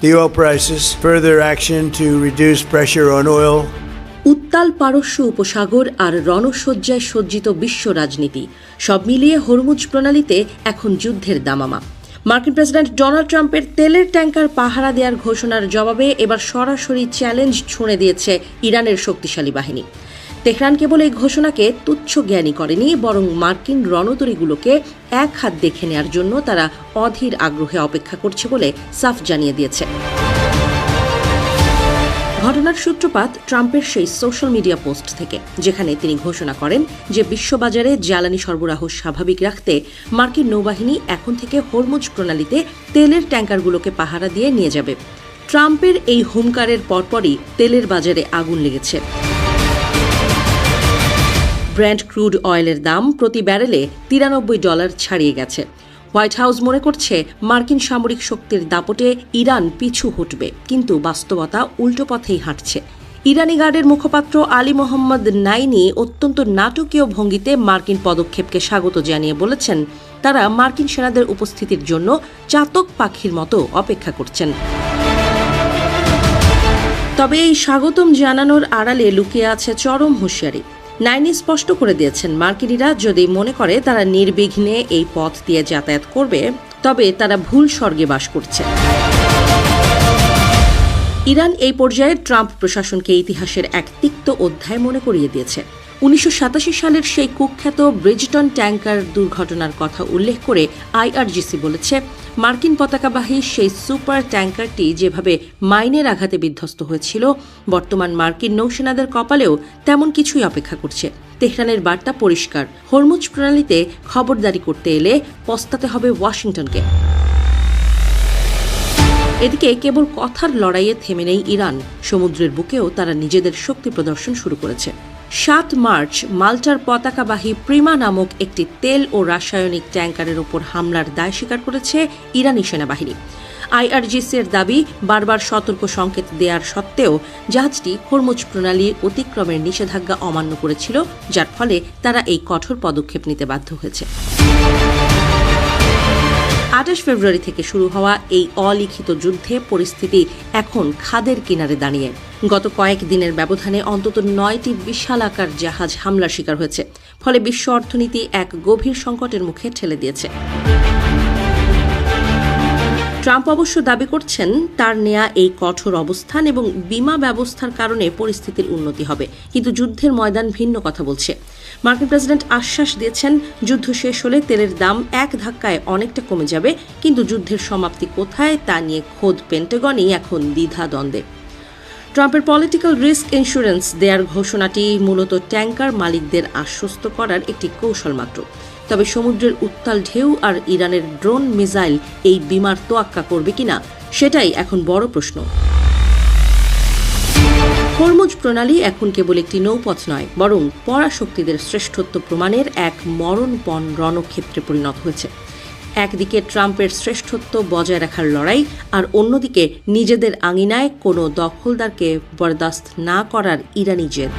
the oil prices, further action to reduce pressure on oil. উত্তাল পারস্য উপসাগর আর রণসজ্জায় সজ্জিত বিশ্ব রাজনীতি সব মিলিয়ে হরমুজ প্রণালীতে এখন যুদ্ধের দামামা। মার্কিন প্রেসিডেন্ট ডোনাল্ড ট্রাম্পের তেলের ট্যাঙ্কার পাহারা দেওয়ার ঘোষণার জবাবে এবার সরাসরি চ্যালেঞ্জ ছুঁড়ে দিয়েছে ইরানের শক্তিশালী বাহিনী। তেহরান কেবল এই ঘোষণাকে তুচ্ছ জ্ঞানী করেনি, বরং মার্কিন রণতরীগুলোকে এক হাত দেখে নেওয়ার জন্য তারা অধীর আগ্রহে অপেক্ষা করছে বলে সাফ জানিয়ে দিয়েছে। ঘটনার সূত্রপাত ট্রাম্পের সেই সোশ্যাল মিডিয়া পোস্ট থেকে, যেখানে তিনি ঘোষণা করেন যে বিশ্ববাজারে জ্বালানি সরবরাহ স্বাভাবিক রাখতে মার্কিন নৌবাহিনী এখন থেকে হরমুজ প্রণালীতে তেলের ট্যাঙ্কারগুলোকে পাহারা দিয়ে নিয়ে যাবে। ট্রাম্পের এই হুমকারের পরপরই তেলের বাজারে আগুন লেগেছে। ব্রেন্ট ক্রুড অয়েলের দাম প্রতি ব্যারেলে $93 ছাড়িয়ে গেছে। হোয়াইট হাউস মনে করছে মার্কিন সামরিক শক্তির দাপটে ইরান পিছু হটবে, কিন্তু বাস্তবতা উল্টো পথেই হাঁটছে। ইরানি গার্ডের মুখপাত্র আলী মোহাম্মদ নাইনি অত্যন্ত নাটকীয় ভঙ্গিতে মার্কিন পদক্ষেপকে স্বাগত জানিয়ে বলেছেন, তারা মার্কিন সেনাদের উপস্থিতির জন্য চাতক পাখির মতো অপেক্ষা করছেন। তবে এই স্বাগতম জানানোর আড়ালে লুকিয়ে আছে চরম হুঁশিয়ারি। নাইনি স্পষ্ট করে দিয়েছেন, মার্কিনিরা যদি মনে করে তারা নির্বিঘ্নে এই পথ দিয়ে যাতায়াত করবে, তবে তারা ভুল স্বর্গে বাস করছে। ইরান এই পর্যায়ে ট্রাম্প প্রশাসনকে ইতিহাসের এক তিক্ত অধ্যায় মনে করিয়ে দিয়েছে। 1987 সালের সেই কুখ্যাত ব্রিজটন ট্যাঙ্কার দুর্ঘটনার কথা উল্লেখ করে IRGC বলেছে, মার্কিন পতাকাবাহী সেই সুপার ট্যাঙ্কারটি যেভাবে মাইনের আঘাতে বিধ্বস্ত হয়েছিল, বর্তমান মার্কিন নৌসেনাদের কপালেও তেমন কিছুই অপেক্ষা করছে। তেহরানের বার্তা পরিষ্কার, হরমুজ প্রণালীতে খবরদারি করতে এলে পস্তাতে হবে ওয়াশিংটনকে। এদিকে কেবল কথার লড়াইয়ে থেমে নেই ইরান, সমুদ্রের বুকেও তারা নিজেদের শক্তি প্রদর্শন শুরু করেছে। 7 মার্চ মাল্টার পতাকাবাহী প্রিমা নামক একটি তেল ও রাসায়নিক ট্যাঙ্কারের ওপর হামলার দায় স্বীকার করেছে ইরানি সেনাবাহিনী। IRGC-র দাবি, বারবার সতর্ক সংকেত দেওয়ার সত্ত্বেও জাহাজটি হরমুজ প্রণালী অতিক্রমের নিষেধাজ্ঞা অমান্য করেছিল, যার ফলে তারা এই কঠোর পদক্ষেপ নিতে বাধ্য হয়েছে। 28 ফেব্রুয়ারি থেকে শুরু হওয়া এই অলিখিত যুদ্ধে পরিস্থিতি এখন খাদের কিনারে দাঁড়িয়ে। গত কয়েক দিনের ব্যবধানে অন্তত 9টি বিশাল আকার জাহাজ হামলার শিকার হয়েছে, ফলে বিশ্ব অর্থনীতি এক গভীর সংকটের মুখে ঠেলে দিয়েছে। ট্রাম্প অবশ্য দাবি করছেন, তার নেয়া এই কঠোর অবস্থান এবং বীমা ব্যবস্থার কারণে পরিস্থিতির উন্নতি হবে, কিন্তু যুদ্ধের ময়দান ভিন্ন কথা বলছে। মার্কিন প্রেসিডেন্ট আশ্বাস দিয়েছেন, যুদ্ধ শেষ হলে তেলের দাম এক ধাক্কায় অনেকটা কমে যাবে, কিন্তু যুদ্ধের সমাপ্তি কোথায় তা নিয়ে খোদ পেন্টাগনই এখন দ্বিধাদ্বন্দ্বে। ট্রাম্পের পলিটিক্যাল রিস্ক ইন্স্যুরেন্স দেয়ার ঘোষণাটি মূলত ট্যাঙ্কার মালিকদের আশ্বস্ত করার একটি কৌশল মাত্র। তবে সমুদ্রের উত্তাল ঢেউ আর ইরানের ড্রোন মিসাইল এই বিমার তোয়াক্কা করবে কিনা, সেটাই এখন বড় প্রশ্ন। হরমুজ প্রণালী এখন কেবল একটি নৌপথ নয়, বরং পরাশক্তিদের শ্রেষ্ঠত্ব প্রমাণের এক মরণপণ রণক্ষেত্রে পরিণত হয়েছে। একদিকে ট্রাম্পের শ্রেষ্ঠত্ব বজায় রাখার লড়াই, আর অন্যদিকে নিজেদের আঙিনায় কোনো দখলদারকে বরদাস্ত না করার ইরানি জেদ।